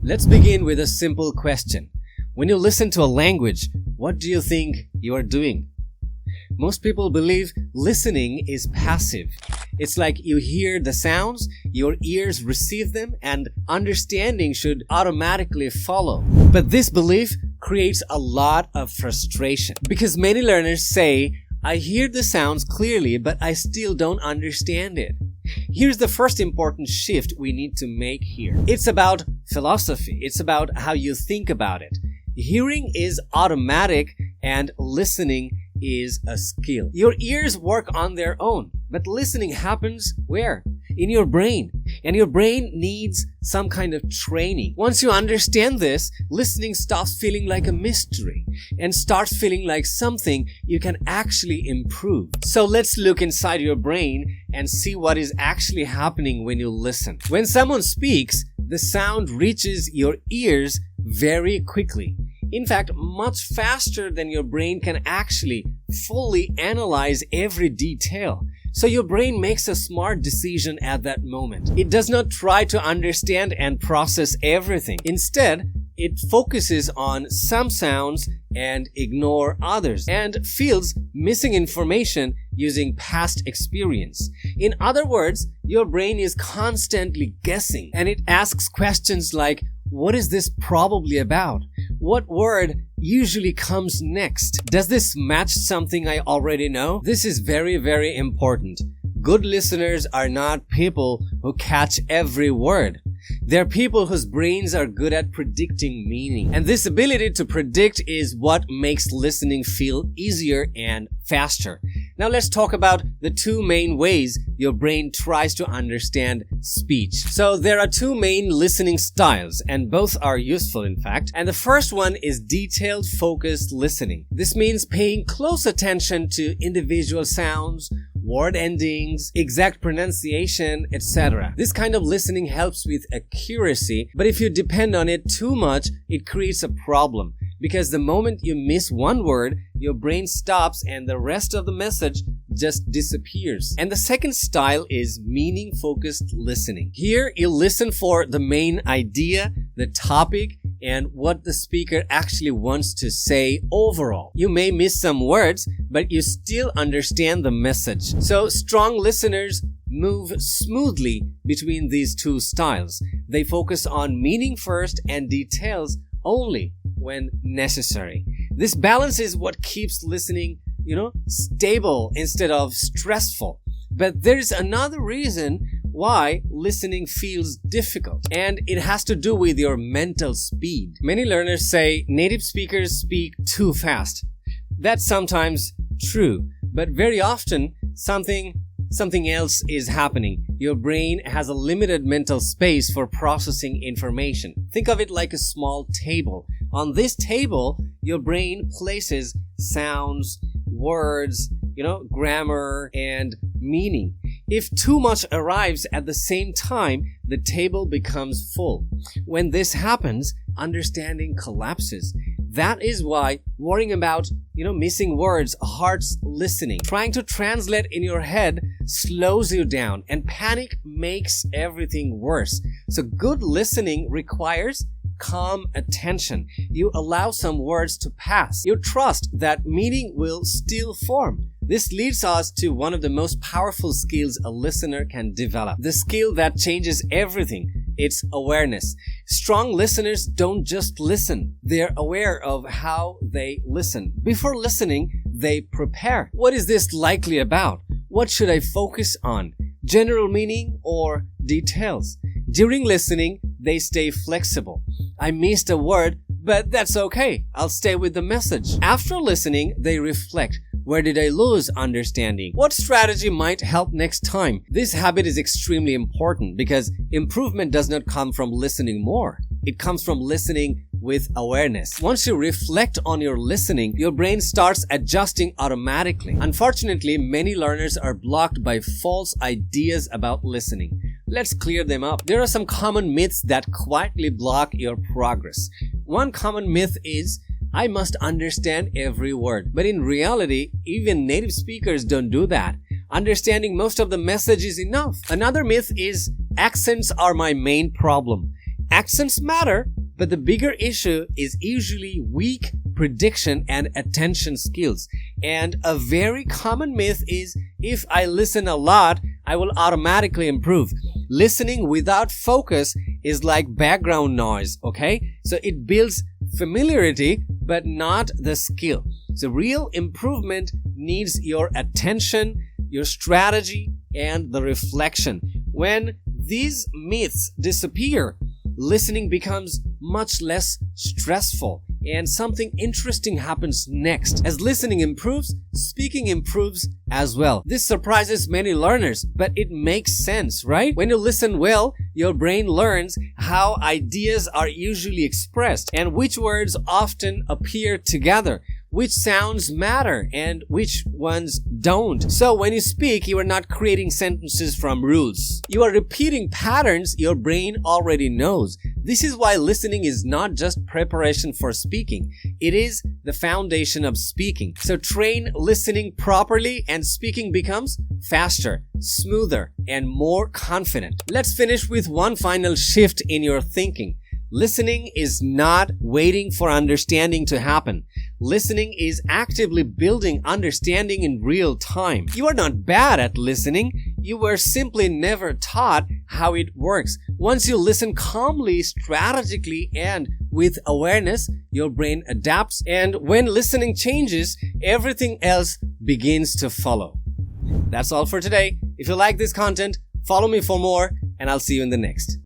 Let's begin with a simple question. When you listen to a language, what do you think you are doing? Most people believe listening is passive. It's like you hear the sounds, your ears receive them, and understanding should automatically follow. But this belief creates a lot of frustration because many learners say, I hear the sounds clearly, but I still don't understand it. Here's the first important shift we need to make here. It's about philosophy. It's about how you think about it. Hearing is automatic and listening is a skill. Your ears work on their own, but listening happens where? In your brain. And your brain needs some kind of training. Once you understand this, listening stops feeling like a mystery and starts feeling like something you can actually improve. So let's look inside your brain and see what is actually happening when you listen. When someone speaks, the sound reaches your ears very quickly. In fact, much faster than your brain can actually fully analyze every detail. So your brain makes a smart decision at that moment. It does not try to understand and process everything. Instead, it focuses on some sounds and ignore others and feels missing information using past experience. In other words, your brain is constantly guessing and it asks questions like, what is this probably about? What word usually comes next? Does this match something I already know? This is very, very important. Good listeners are not people who catch every word. They're people whose brains are good at predicting meaning. And this ability to predict is what makes listening feel easier and faster. Now let's talk about the two main ways your brain tries to understand speech. So there are two main listening styles, and both are useful in fact. And the first one is detailed focused listening. This means paying close attention to individual sounds, word endings, exact pronunciation, etc. This kind of listening helps with accuracy, but if you depend on it too much, it creates a problem. Because the moment you miss one word, your brain stops and the rest of the message just disappears. And the second style is meaning-focused listening. Here, you listen for the main idea, the topic, and what the speaker actually wants to say overall. You may miss some words, but you still understand the message. So strong listeners move smoothly between these two styles. They focus on meaning first and details only when necessary. This balance is what keeps listening, stable instead of stressful. But there's another reason why listening feels difficult, and it has to do with your mental speed. Many learners say native speakers speak too fast. That's sometimes true, but very often something else is happening. Your brain has a limited mental space for processing information. Think of it like a small table. On this table, your brain places sounds, words, grammar, and meaning. If too much arrives at the same time, the table becomes full. When this happens, understanding collapses. That is why worrying about, missing words hurts listening. Trying to translate in your head slows you down, and panic makes everything worse. So good listening requires calm attention. You allow some words to pass. You trust that meaning will still form. This leads us to one of the most powerful skills a listener can develop. The skill that changes everything. It's awareness. Strong listeners don't just listen. They're aware of how they listen. Before listening, they prepare. What is this likely about? What should I focus on? General meaning or details? During listening, they stay flexible. I missed a word, but that's okay. I'll stay with the message. After listening, they reflect. Where did I lose understanding? What strategy might help next time? This habit is extremely important because improvement does not come from listening more. It comes from listening with awareness. Once you reflect on your listening, your brain starts adjusting automatically. Unfortunately, many learners are blocked by false ideas about listening. Let's clear them up. There are some common myths that quietly block your progress. One common myth is, I must understand every word. But in reality, even native speakers don't do that. Understanding most of the message is enough. Another myth is, accents are my main problem. Accents matter, but the bigger issue is usually weak prediction and attention skills. And a very common myth is if I listen a lot, I will automatically improve. Listening without focus is like background noise, okay? So it builds familiarity, but not the skill. So real improvement needs your attention, your strategy, and the reflection. When these myths disappear, listening becomes much less stressful and something interesting happens next. As listening improves, speaking improves as well. This surprises many learners, but it makes sense, right? When you listen well, your brain learns how ideas are usually expressed and which words often appear together, which sounds matter and which ones don't. So when you speak, you are not creating sentences from rules. You are repeating patterns your brain already knows. This is why listening is not just preparation for speaking. It is the foundation of speaking. So train listening properly and speaking becomes faster, smoother, and more confident. Let's finish with one final shift in your thinking. Listening is not waiting for understanding to happen. Listening is actively building understanding in real time. You are not bad at listening. You were simply never taught how it works. Once you listen calmly, strategically, and with awareness, your brain adapts. And when listening changes, everything else begins to follow. That's all for today. If you like this content, follow me for more, and I'll see you in the next.